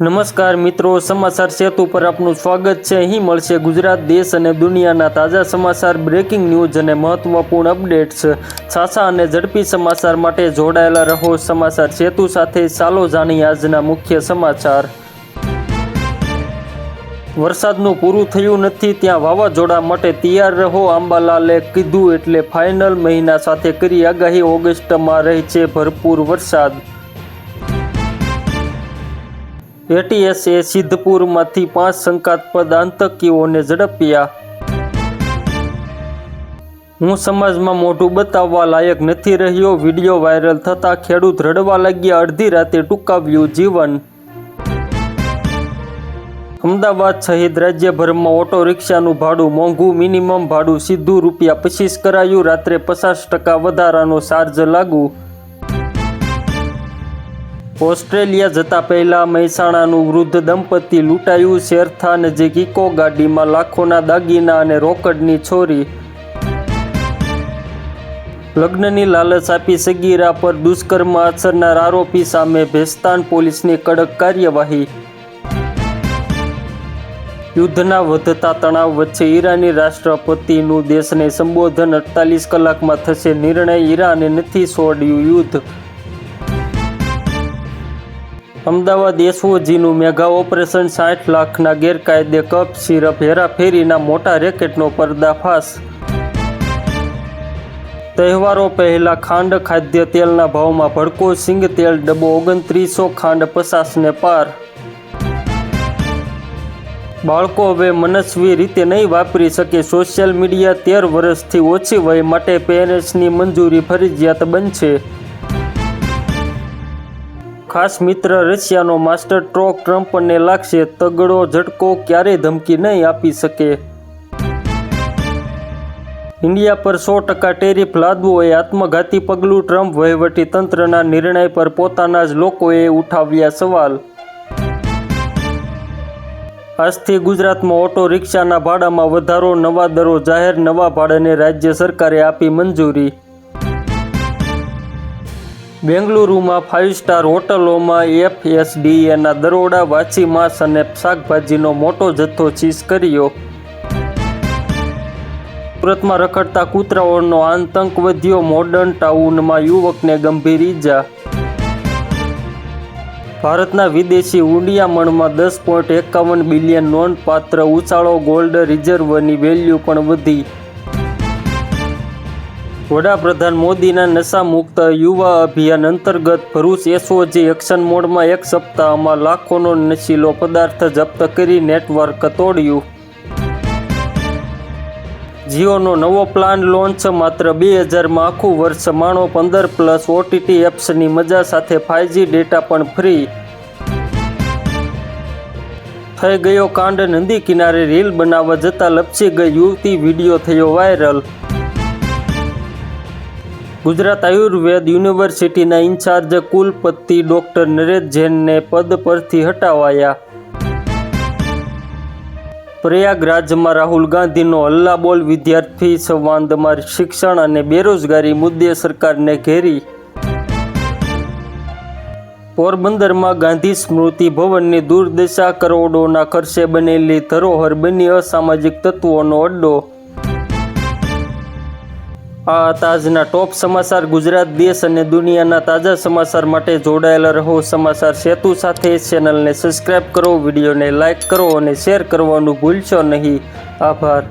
નમસ્કાર મિત્રો, સમાચાર સેતુ પર આપનું સ્વાગત છે। અહીં મળશે ગુજરાત, દેશ અને દુનિયાના તાજા સમાચાર, બ્રેકિંગ ન્યૂઝ અને મહત્વપૂર્ણ અપડેટ્સ। છાસા અને ઝડપી સમાચાર માટે જોડાયેલા રહો સમાચાર સેતુ સાથે। ચાલો જાણીએ આજના મુખ્ય સમાચાર। વરસાદનું પૂરું થયું નથી ત્યાં વાવાઝોડા માટે તૈયાર રહો, અંબાલાલે કીધું એટલે ફાઇનલ। મહિના સાથે કરી આગાહી, ઓગસ્ટમાં રહેશે ભરપૂર વરસાદ। એટીએસએ સિદ્ધપુરમાંથી 5 શંકાસ્પદ આતંકીઓને ઝડપ્યા। હું સમાજમાં મોઢું બતાવવા લાયક નથી રહ્યો, વિડીયો વાયરલ થતાં ખેડૂત રડવા લાગ્યા, અડધી રાતે ટૂંકાવ્યું જીવન। અમદાવાદ સહિત રાજ્યભરમાં ઓટો રિક્ષાનું ભાડું મોંઘું, મિનિમમ ભાડું સીધું ₹25 કરાયું, રાત્રે 50% વધારાનો ચાર્જ લાગુ। ઓસ્ટ્રેલિયા જતા પહેલા મહેસાણાનું વૃદ્ધ દંપતી લૂંટાયું, શેરથા નજીક ઇકો ગાડીમાં લાખોના દાગીના અને રોકડની ચોરી। લગ્નની લાલચ આપી સગીરા પર દુષ્કર્મ આચરનાર આરોપી સામે ભેસ્તાન પોલીસની કડક કાર્યવાહી। યુદ્ધના વધતા તણાવ વચ્ચે ઈરાની રાષ્ટ્રપતિનું દેશને સંબોધન, 48 કલાકમાં થશે નિર્ણય, ઈરાને નથી છોડ્યું યુદ્ધ। અમદાવાદ એસઓજીનું મેગા ઓપરેશન, 60 લાખના ગેરકાયદે કપ સિરપ હેરાફેરીના મોટા રેકેટનો પર્દાફાશ। તહેવારો પહેલા ખાંડ, ખાદ્ય તેલના ભાવમાં ભડકો, સિંગ તેલ ડબ્બો 2900, ખાંડ 50ને પાર। બાળકો હવે મનસ્વી રીતે નહીં વાપરી શકે સોશિયલ મીડિયા, 13 વર્ષથી ઓછી વય માટે પેરેન્ટ્સની મંજૂરી ફરજિયાત બનશે। ખાસ મિત્ર રશિયાનો માસ્ટર સ્ટ્રોક ટ્રમ્પને લાગશે તગડો ઝટકો, ક્યારેય ધમકી નહીં આપી શકે। ઇન્ડિયા પર 100% ટેરિફ લાદવું એ આત્મઘાતી પગલું, ટ્રમ્પ વહીવટી તંત્રના નિર્ણય પર પોતાના જ લોકોએ ઉઠાવ્યા સવાલ। આજથી ગુજરાતમાં ઓટો રિક્ષાના ભાડામાં વધારો, નવા દરો જાહેર, નવા ભાડાને રાજ્ય સરકારે આપી મંજૂરી। બેંગલુરુમાં 5 સ્ટાર હોટલોમાં FSDAના દરોડા, વાચી માંસ અને શાકભાજીનો મોટો જથ્થો સીઝ કર્યો। સુરતમાં રખડતા કૂતરાઓનો આતંક વધ્યો, મોડર્ન ટાઉનમાં યુવકને ગંભીર ઈજા। ભારતના વિદેશી હુંડિયામણમાં 10.51 બિલિયન નોંધપાત્ર ઉછાળો, ગોલ્ડ રિઝર્વની વેલ્યુ પણ વધી। વડાપ્રધાન મોદીના નશામુક્ત યુવા અભિયાન અંતર્ગત ભરૂચ એસઓજી એક્શન મોડમાં 1 સપ્તાહમાં લાખોનો નશીલો પદાર્થ જપ્ત કરી નેટવર્ક તોડ્યું। જીઓનો નવો પ્લાન લોન્ચ, માત્ર 2000માં આખું વર્ષ માણો 15+ ઓટીટી એપ્સની મજા સાથે 5G ડેટા પણ ફ્રી। થઈ ગયો કાંડ, નદી કિનારે રીલ બનાવવા જતા લપસી ગઈ યુવતી, વિડીયો થયો વાયરલ। ગુજરાત આયુર્વેદ યુનિવર્સિટીના ઇન્ચાર્જ કુલપતિ ડોક્ટર નરેશ જૈનને પદ પરથી હટાવાયા। પ્રયાગરાજમાં રાહુલ ગાંધીનો હલ્લાબોલ, વિદ્યાર્થી સંવાદમાં શિક્ષણ અને બેરોજગારી મુદ્દે સરકારને ઘેરી। પોરબંદરમાં ગાંધી સ્મૃતિ ભવનની દુર્દશા, કરોડોના ખર્ચે બનેલી ધરોહર બની અસામાજિક તત્વોનો અડ્ડો। આ હતા આજના ટોપ સમાચાર। ગુજરાત, દેશ અને દુનિયાના તાજા સમાચાર માટે જોડાયેલા રહો સમાચાર સેતુ સાથે। ચેનલને સબસ્ક્રાઈબ કરો, વિડીયોને લાઇક કરો અને શેર કરવાનું ભૂલશો નહીં। આભાર।